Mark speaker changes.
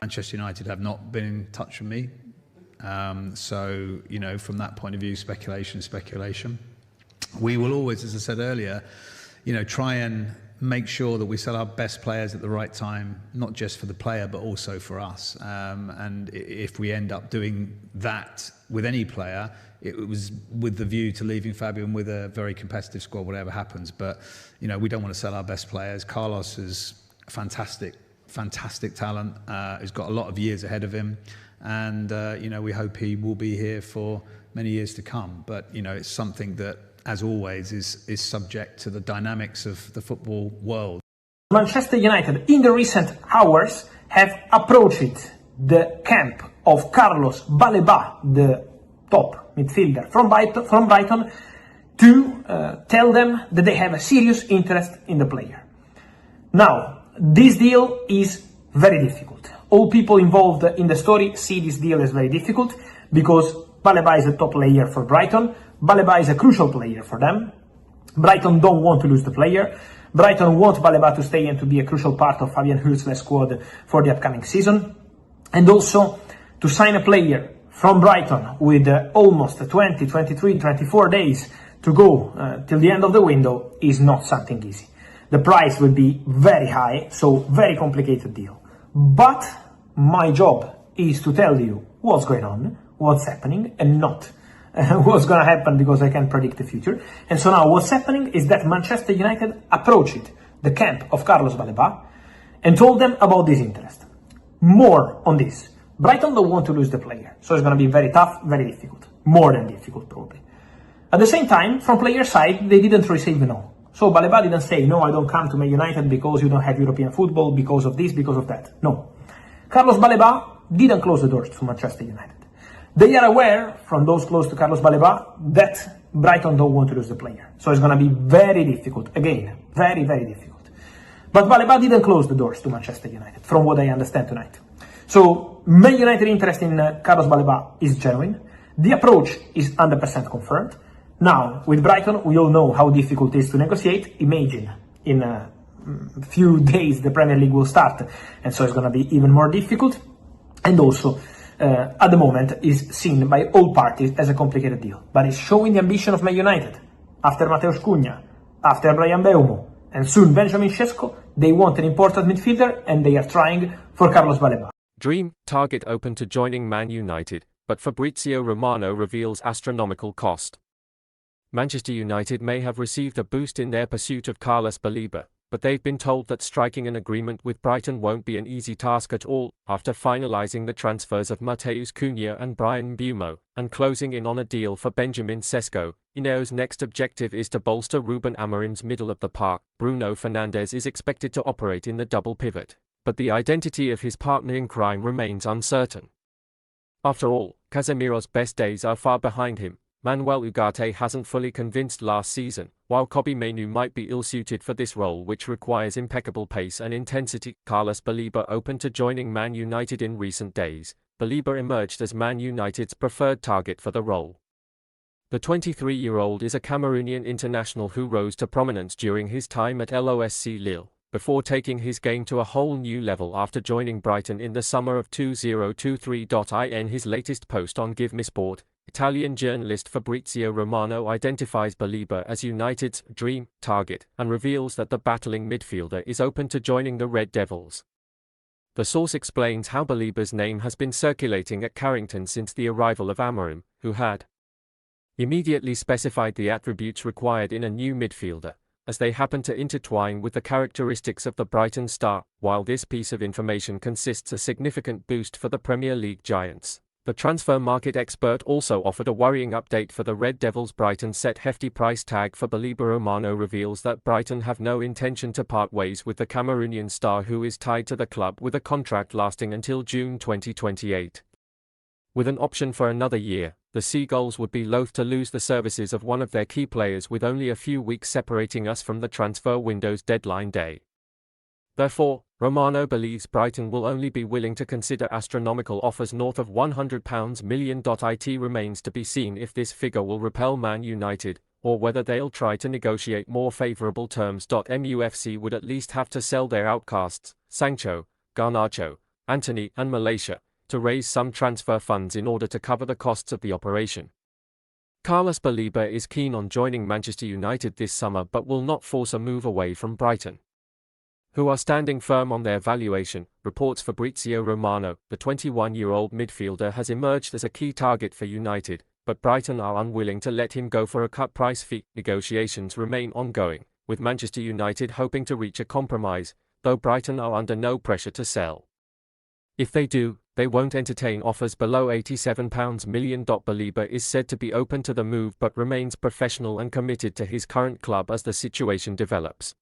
Speaker 1: Manchester United have not been in touch with me. So, from that point of view, speculation. We will always, as I said earlier, try and make sure that we sell our best players at the right time, not just for the player, but also for us. And if we end up doing that with any player, it was with the view to leaving Fabian with a very competitive squad, whatever happens. But, we don't want to sell our best players. Carlos is fantastic talent. He's got a lot of years ahead of him. And, we hope he will be here for many years to come. But, it's something that, as always, is subject to the dynamics of the football world.
Speaker 2: Manchester United, in the recent hours, have approached the camp of Carlos Baleba, the top midfielder from Brighton, to tell them that they have a serious interest in the player. Now, this deal is very difficult. All people involved in the story see this deal as very difficult because Baleba is a top player for Brighton. Baleba is a crucial player for them. Brighton don't want to lose the player. Brighton want Baleba to stay and to be a crucial part of Fabian Hürzeler's squad for the upcoming season. And also to sign a player from Brighton with almost 20, 23, 24 days to go till the end of the window is not something easy. The price will be very high, so very complicated deal. But my job is to tell you what's going on, what's happening, and not what's going to happen because I can't predict the future. And so now what's happening is that Manchester United approached the camp of Carlos Baleba and told them about this interest. More on this. Brighton don't want to lose the player, so it's going to be very tough, very difficult. More than difficult, probably. At the same time, from player side, they didn't receive a no. So Baleba didn't say, no, I don't come to Man United because you don't have European football, because of this, because of that. No. Carlos Baleba didn't close the doors to Manchester United. They are aware, from those close to Carlos Baleba, that Brighton don't want to lose the player. So it's going to be very difficult. Again, very, very difficult. But Baleba didn't close the doors to Manchester United, from what I understand tonight. So, Man United interest in Carlos Baleba is genuine. The approach is 100% confirmed. Now, with Brighton, we all know how difficult it is to negotiate. Imagine, in a few days, the Premier League will start, and so it's going to be even more difficult. And also, at the moment, is seen by all parties as a complicated deal. But it's showing the ambition of Man United. After Mateusz Cunha, after Brian Mbeumo, and soon Benjamin Sesko, they want an important midfielder, and they are trying for Carlos Baleba.
Speaker 3: Dream target open to joining Man United, but Fabrizio Romano reveals astronomical cost. Manchester United may have received a boost in their pursuit of Carlos Baleba, but they've been told that striking an agreement with Brighton won't be an easy task at all, after finalising the transfers of Mateusz Cunha and Brian Mbeumo, and closing in on a deal for Benjamin Sesko. Ineo's next objective is to bolster Ruben Amorim's middle of the park. Bruno Fernandes is expected to operate in the double pivot, but the identity of his partner in crime remains uncertain. After all, Casemiro's best days are far behind him. Manuel Ugarte hasn't fully convinced last season, while Kobbie Mainoo might be ill-suited for this role which requires impeccable pace and intensity. Carlos Baleba open to joining Man United in recent days. Baleba emerged as Man United's preferred target for the role. The 23-year-old is a Cameroonian international who rose to prominence during his time at LOSC Lille, before taking his game to a whole new level after joining Brighton in the summer of 2023. In his latest post on Give Me Sport, Italian journalist Fabrizio Romano identifies Baleba as United's dream target and reveals that the battling midfielder is open to joining the Red Devils. The source explains how Baleba's name has been circulating at Carrington since the arrival of Amorim, who had immediately specified the attributes required in a new midfielder, as they happen to intertwine with the characteristics of the Brighton star. While this piece of information consists a significant boost for the Premier League giants, the transfer market expert also offered a worrying update for the Red Devils. Brighton set hefty price tag for Baleba. Romano reveals that Brighton have no intention to part ways with the Cameroonian star, who is tied to the club with a contract lasting until June 2028. With an option for another year, the Seagulls would be loath to lose the services of one of their key players with only a few weeks separating us from the transfer window's deadline day. Therefore, Romano believes Brighton will only be willing to consider astronomical offers north of £100 million. It remains to be seen if this figure will repel Man United, or whether they'll try to negotiate more favourable terms. MUFC would at least have to sell their outcasts, Sancho, Garnacho, Antony, and Malaysia, to raise some transfer funds in order to cover the costs of the operation. Carlos Baleba is keen on joining Manchester United this summer but will not force a move away from Brighton, who are standing firm on their valuation, reports Fabrizio Romano. The 21-year-old midfielder has emerged as a key target for United, but Brighton are unwilling to let him go for a cut price fee. Negotiations remain ongoing, with Manchester United hoping to reach a compromise, though Brighton are under no pressure to sell. If they do, they won't entertain offers below £87 million. Baleba is said to be open to the move but remains professional and committed to his current club as the situation develops.